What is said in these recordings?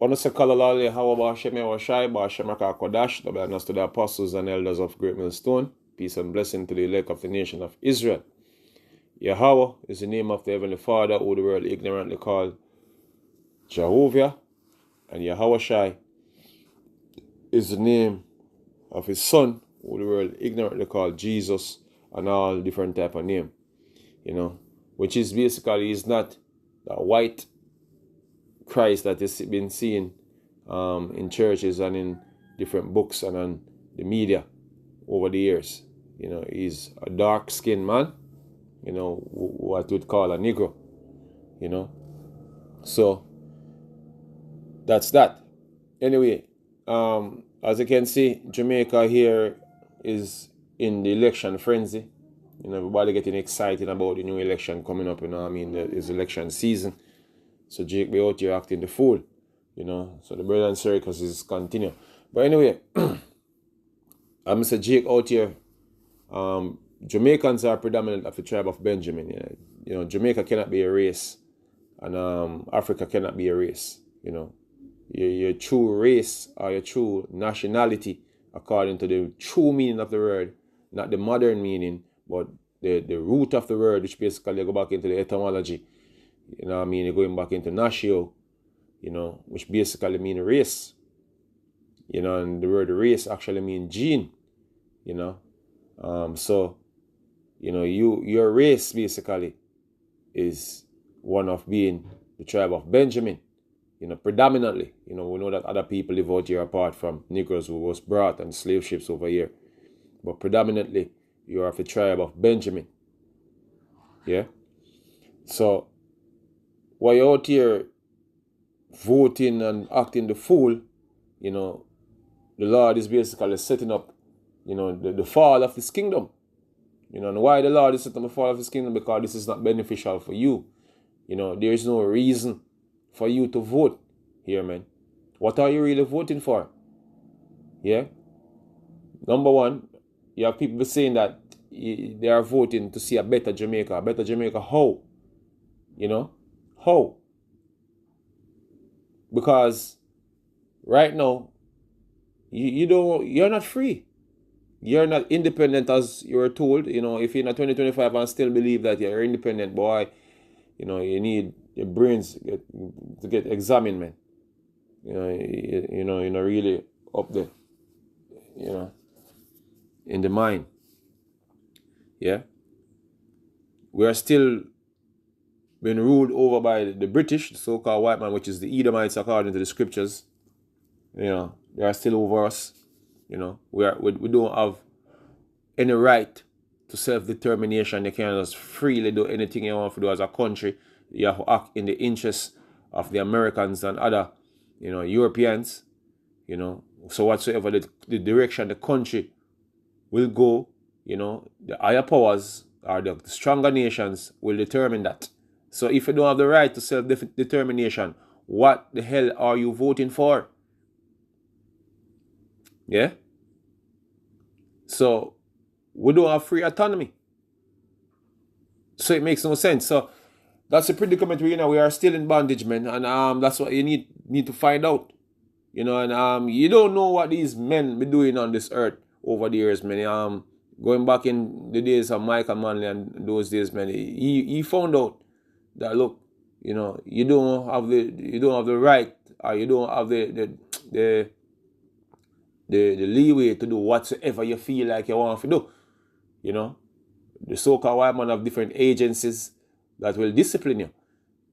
Onusekalala Hawa Bashem Washai Bashem Kodash, the blessings to the apostles and elders of Great Millstone. Peace and blessing to the elect of the nation of Israel. Yahweh is the name of the Heavenly Father, who the world ignorantly called Jehovah, and Yahweh Shai is the name of his son, who the world ignorantly called Jesus, and all different type of name, which is basically is not the white Christ that has been seen in churches and in different books and on the media over the years. He's a dark-skinned man, what we'd call a Negro, So that's that. Anyway, as you can see, Jamaica here is in the election frenzy. Everybody getting excited about the new election coming up, it's election season. So Jake be out here acting the fool, So the brother and circus is continue. But anyway, I'm Mr. Jake out here. Jamaicans are predominant of the tribe of Benjamin. Jamaica cannot be a race, and Africa cannot be a race. Your true race or your true nationality, according to the true meaning of the word, not the modern meaning, but the root of the word, which basically go back into the etymology. You're going back into natio, which basically mean race. And the word race actually mean gene, So, your race basically is one of being the tribe of Benjamin, predominantly. We know that other people live out here apart from Negroes who was brought on slave ships over here. But predominantly, you are of the tribe of Benjamin. Yeah? So, while you're out here voting and acting the fool, the Lord is basically setting up, the fall of this kingdom. And why the Lord is setting up the fall of his kingdom? Because this is not beneficial for you. There is no reason for you to vote here, man. What are you really voting for? Yeah? Number one, you have people saying that they are voting to see a better Jamaica. A better Jamaica, how? How? Because right now, you're not free. You're not independent as you're told. If you're in 2025 and still believe that you're independent, boy, you need your brains to get examined, man. You're really up there, in the mind. Yeah. We are still being ruled over by the British, the so-called white man, which is the Edomites according to the scriptures. They are still over us. We don't have any right to self-determination. You can't just freely do anything you want to do as a country. You have to act in the interests of the Americans and other, Europeans. So whatsoever the direction the country will go, the higher powers or the stronger nations will determine that. So if you don't have the right to self-determination, what the hell are you voting for? Yeah? So we don't have free autonomy. So it makes no sense. So that's a predicament we are still in bondage, man. And that's what you need to find out. And you don't know what these men be doing on this earth over the years, man. Going back in the days of Michael Manley and those days, man, he found out that look, you don't have the right, or you don't have the leeway to do whatsoever you feel like you want to do. The so-called white man have different agencies that will discipline you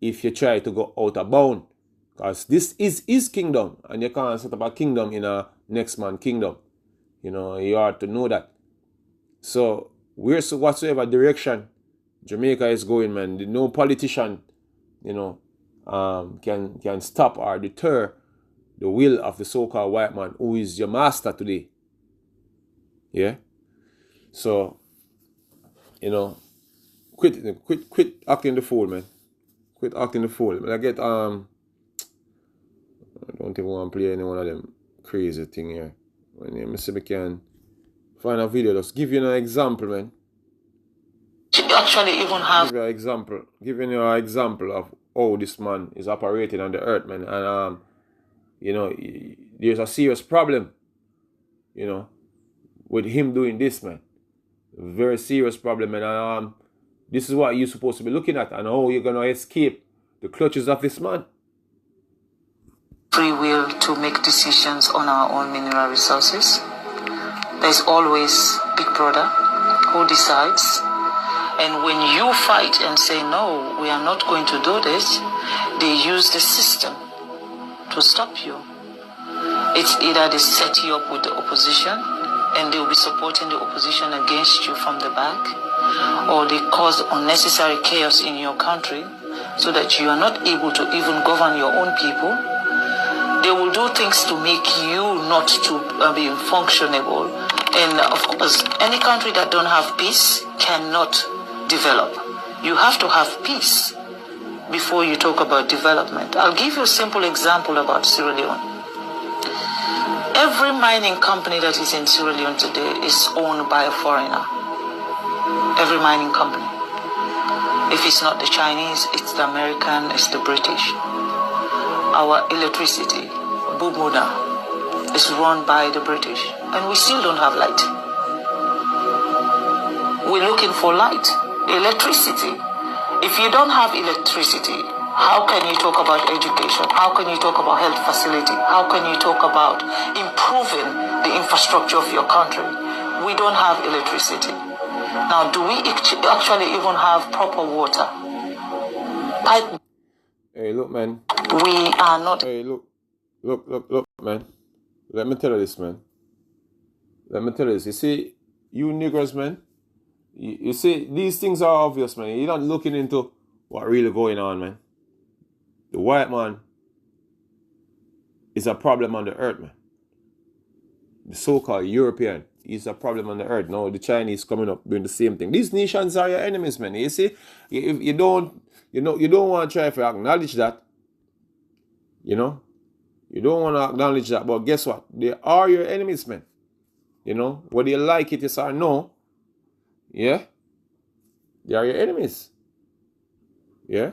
if you try to go out of bound. Because this is his kingdom, and you can't set up a kingdom in a next man kingdom. You have to know that. So, whatsoever direction Jamaica is going, man, no politician, can stop or deter the will of the so-called white man who is your master today. Yeah? So, quit acting the fool, man. Quit acting the fool. But I don't even want to play any one of them crazy thing here. When you see me can find a video, just give you an example, man. You actually even have giving you an example of how this man is operating on the earth, man. And there's a serious problem, with him doing this, man. A very serious problem, and this is what you're supposed to be looking at, and how you're gonna escape the clutches of this man. Free will to make decisions on our own mineral resources. There's always Big Brother who decides. And when you fight and say, no, we are not going to do this, they use the system to stop you. It's either they set you up with the opposition and they'll be supporting the opposition against you from the back, or they cause unnecessary chaos in your country so that you are not able to even govern your own people. They will do things to make you not to be functionable. And of course, any country that don't have peace cannot develop. You have to have peace before you talk about development. I'll give you a simple example about Sierra Leone. Every mining company that is in Sierra Leone today is owned by a foreigner. Every mining company. If it's not the Chinese, it's the American, it's the British. Our electricity, Bumuda, is run by the British, and we still don't have light. We're looking for light, electricity. If you don't have electricity, how can you talk about education? How can you talk about health facility? How can you talk about improving the infrastructure of your country? We don't have electricity. Now, do we actually even have proper water? Hey, look, man. We are not. Hey, look, man. Let me tell you this, man. Let me tell you this. You see, you niggers, man. You see, these things are obvious, man. You're not looking into what really going on, man. The white man is a problem on the earth, man. The so-called European is a problem on the earth. Now the Chinese coming up doing the same thing. These nations are your enemies, man. You see, if you don't want to try to acknowledge that. You don't want to acknowledge that. But guess what? They are your enemies, man. Whether you like it, yes or no. Yeah, they are your enemies. Yeah.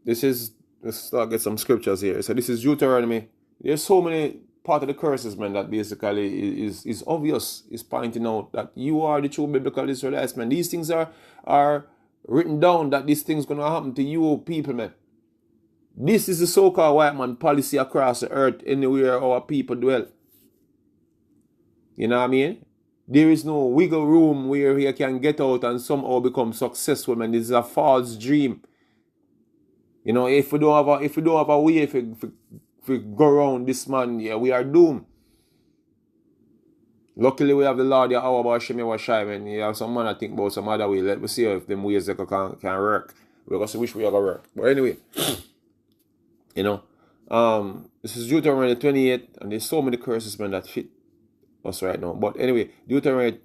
Let's get some scriptures here. So this is Deuteronomy. There's so many part of the curses, man, that basically is obvious. Is pointing out that you are the true biblical Israelites, man. These things are written down, that these things gonna happen to you people, man. This is the so-called white man policy across the earth, anywhere our people dwell. You know what I mean? There is no wiggle room where he can get out and somehow become successful, man. This is a false dream. If we don't have a way, if we go around this man, yeah, we are doomed. Luckily, we have the Lord, yeah, our about Shemi Washai, man. You have some man I think about some other way. Let me see if them ways that can work. We also wish we ever work. But anyway, this is Deuteronomy 28, and there's so many curses, man, that fit us right now. But anyway, Deuteronomy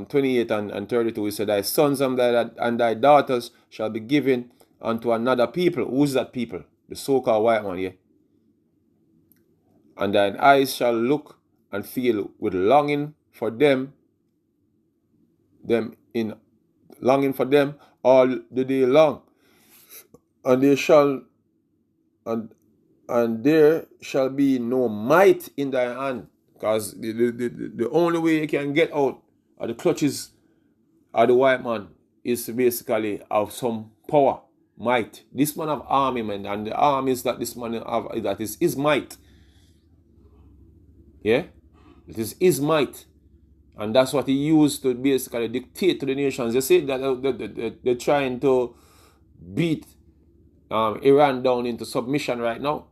28 and 32, he said, thy sons and thy daughters shall be given unto another people. Who's that people? The so-called white man, yeah. And thine eyes shall look and feel with longing for them all the day long. And there shall be no might in thy hand. Because the only way you can get out of the clutches of the white man is to basically have some power, might. This man have army, man, and the armies that this man have, that is his might. Yeah? It is his might. And that's what he used to basically dictate to the nations. You see that they're trying to beat Iran down into submission right now.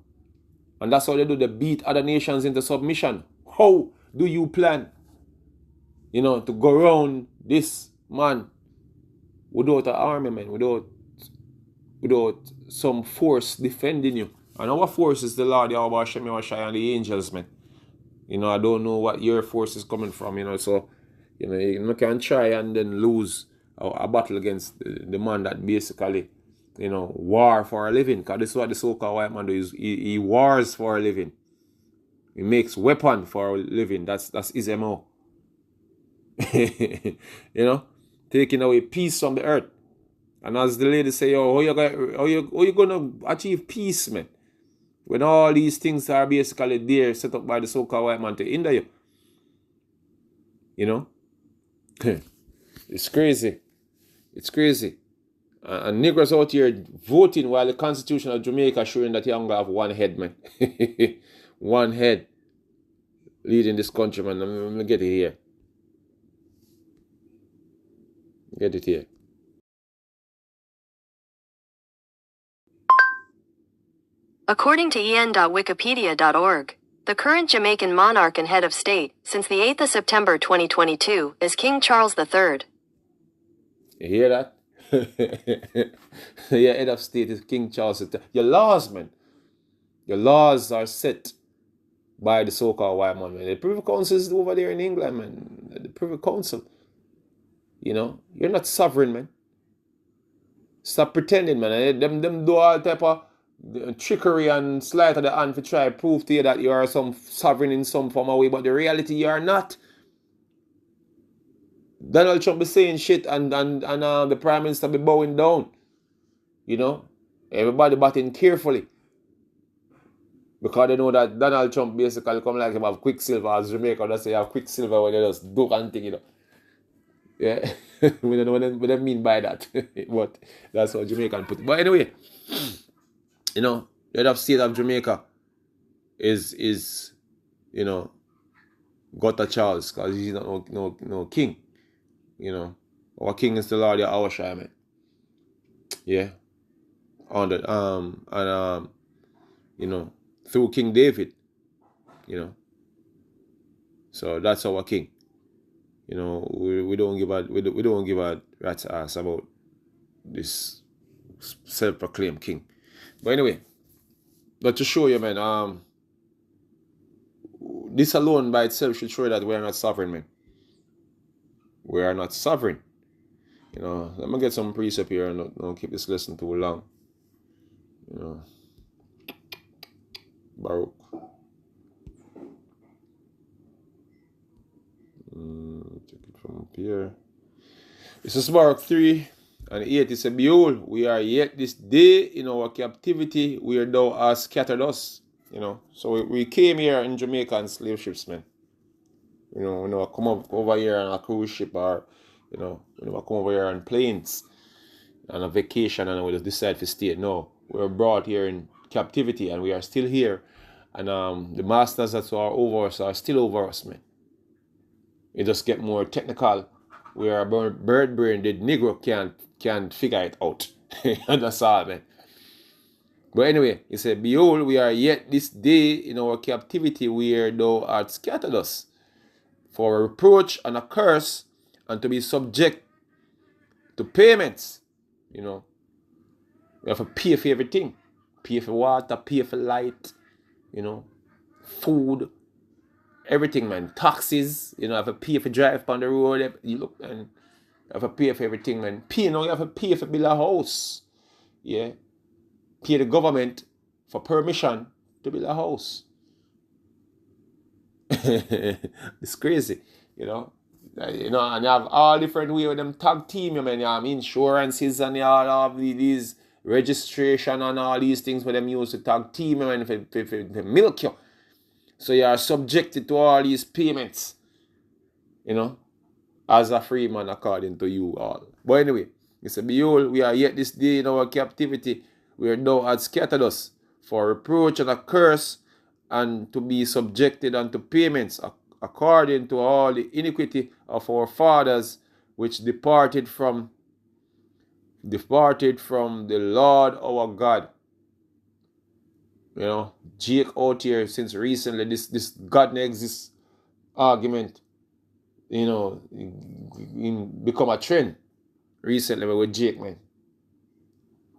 And that's how they do. They beat other nations into submission. How do you plan, to go around this man without an army, man, without some force defending you? And our force is the Lord, Yahweh, Shemi, Washai, and the angels, man. I don't know what your force is coming from, so, you can try and then lose a battle against the man that basically, war for a living. Because this is what the so-called white man does. He wars for a living. He makes weapon for a living. That's his MO. Taking away peace from the earth. And as the lady say, how you gonna achieve peace, man? When all these things are basically there, set up by the so-called white man to hinder you. You know? It's crazy. It's crazy. And Negroes out here voting while the Constitution of Jamaica showing that you only have one head, man. One head leading this country, man. Let me get it here. Get it here. According to en.wikipedia.org, the current Jamaican monarch and head of state, since the 8th of September 2022, is King Charles III. You hear that? Your head of state is King Charles III. Your laws, man. Your laws are set by the so-called white man. The Privy Council is over there in England, man. The Privy Council. You know, you're not sovereign, man. Stop pretending, man. Them do all type of trickery and sleight of the hand to try to prove to you that you are some sovereign in some form of way, but the reality you are not. Donald Trump be saying shit and the Prime Minister be bowing down. You know? Everybody batting carefully. Because they know that Donald Trump basically come like him have quicksilver as Jamaica. That's say you have quicksilver when they just do and thing, you know. Yeah. We don't know what they mean by that. But that's how Jamaican put it. But anyway, you know, the head of state of Jamaica is you know, Gutta Charles, because he's not no king. You know. Our king is the Lord of our man. Yeah. You know, through King David, you know. So that's our king. You know, we don't give a rat's ass about this self-proclaimed king. But anyway, but to show you, man, this alone by itself should show you that we are not sovereign, man. We are not sovereign. You know, let me get some precept here and don't keep this lesson too long. You know, Baruch. Take it from up here. This is Baruch 3 and 8. It says, behold, we are yet this day in our captivity, where thou hast scattered us. You know, so we came here in Jamaica on slave ships, man. You know, I come up over here on a cruise ship, or, you know, when I come over here on planes on a vacation and we just decide to stay. No, we're brought here in captivity and we are still here. And the masters that are over us are still over us, man. It just get more technical. We are bird brain, the Negro can't figure it out. That's all, man. But anyway, he said, behold, we are yet this day in our captivity, where thou art scattered us, for a reproach and a curse, and to be subject to payments. You know, we have to pay for everything. Pay for water, pay for light, you know, food, everything, man. Taxes, you know, have to pay for drive on the road. You look, and you have to pay for everything, man. You have to pay for build a house. Yeah. Pay the government for permission to build a house. It's crazy, you know. And you have all different ways with them tag team, man. You have insurances and you have these registration and all these things where them use to tag team, man, for milk you. So you are subjected to all these payments, you know, as a free man according to you all. But anyway, he said, behold, we are yet this day in our captivity, where thou hast scattered us, for reproach and a curse, and to be subjected unto payments, according to all the iniquity of our fathers, which departed from the Lord our God. You know, Jake out here since recently, this God exists argument, you know, become a trend recently with Jake, man.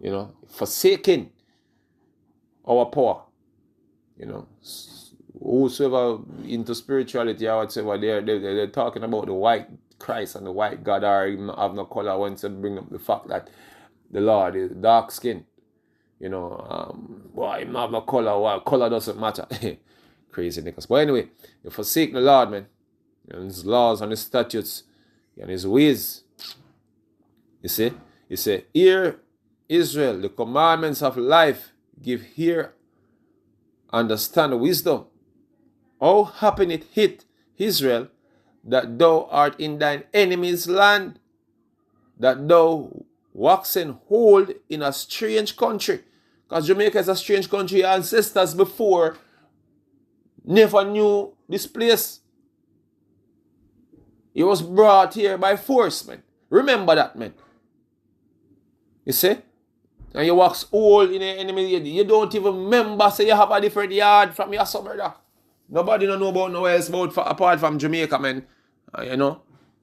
You know, forsaking our power. You know, whosoever into spirituality or whatever, they're talking about the white Christ and the white God, or even have no color, once they bring up the fact that the Lord is dark skin. You know, why him have no color? Why color doesn't matter? Crazy niggas. But anyway, you forsake the Lord, man, and his laws and his statutes and his ways. You see, He said, hear Israel, the commandments of life, give ear, understand wisdom. How happen it hit Israel that thou art in thine enemy's land, that thou waxen hold in a strange country? Because Jamaica is a strange country. Your ancestors before never knew this place. He was brought here by force, man. Remember that, man. You see? And you wax hole in the enemy. You don't even remember, say you have a different yard from your summer. Nobody don't know about nowhere else apart from Jamaica, man. You know?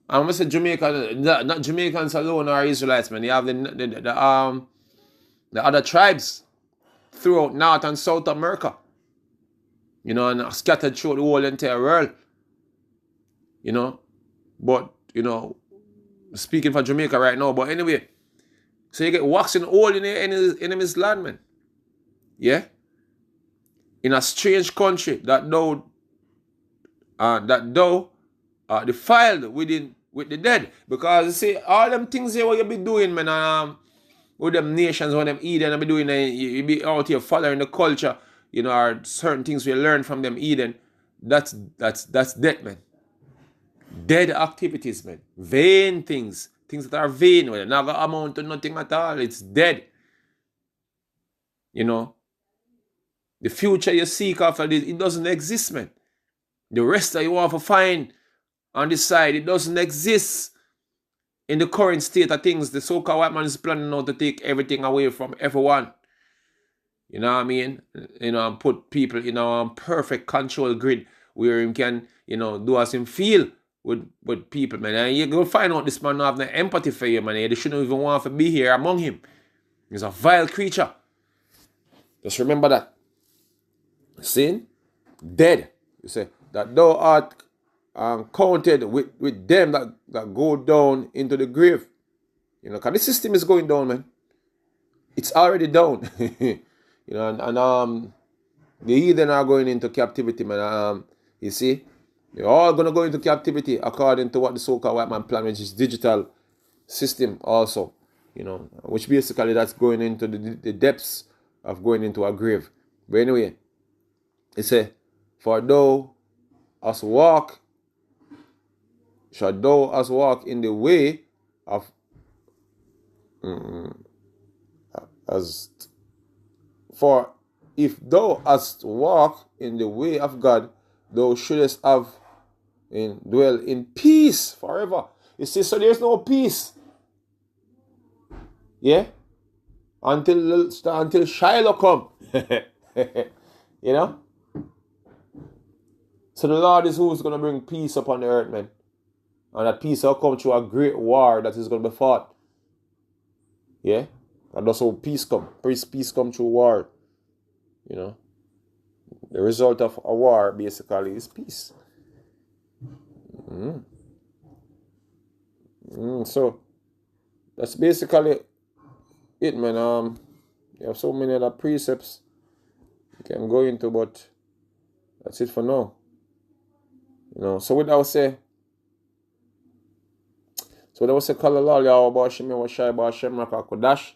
And when I say Jamaica, not Jamaicans alone or Israelites, man. You have the other tribes throughout North and South America. You know, and scattered throughout the whole entire world. You know? But, you know, speaking for Jamaica right now, but anyway, so you get waxing old in the enemy's land, man. Yeah? In a strange country that thou defiled with the dead. Because you see, all them things here what you be doing, man, with them nations, when them Eden, you be doing, you be out here following the culture, you know, or certain things we learn from them Eden. That's dead, man. Dead activities, man. Vain things. Things that are vain, well, never amount to nothing at all. It's dead. You know. The future you seek after this, it doesn't exist, man. The rest that you want to find on this side, it doesn't exist. In the current state of things, the so-called white man is planning now to take everything away from everyone. You know what I mean? You know, and put people in a perfect control grid where he can, you know, do as him feel with people, man. And you're going to find out this man don't have no empathy for you, man. They shouldn't even want to be here among him. He's a vile creature. Just remember that. Sin, dead. You say, that thou art counted with them that go down into the grave. You know, because the system is going down, man. It's already down. You know, and the heathen are going into captivity, man. You see, they're all going to go into captivity according to what the so-called white man plan, which is digital system also. You know, which basically that's going into the depths of going into a grave. But anyway, it say, for thou as walk, shall thou as walk in the way of for if thou hast walk in the way of God, thou shouldest have dwell in peace forever. You see, so there's no peace. Yeah? Until Shiloh come. You know? So the Lord is who's going to bring peace upon the earth, man. And that peace will come through a great war that is going to be fought. Yeah? And that's how peace come. Peace come through war. You know? The result of a war basically is peace. So that's basically it, man. You have so many other precepts you can go into, but that's it for now. You know, so what I would say, call Allah Yahweh Hashem wa Shai Hashem Raka Kodash,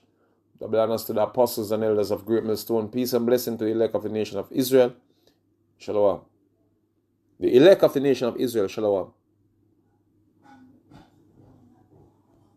the blessings to the apostles and elders of Great Millstone, peace and blessing to the elect of the nation of Israel. Shalom. The elect of the nation of Israel, Shalom.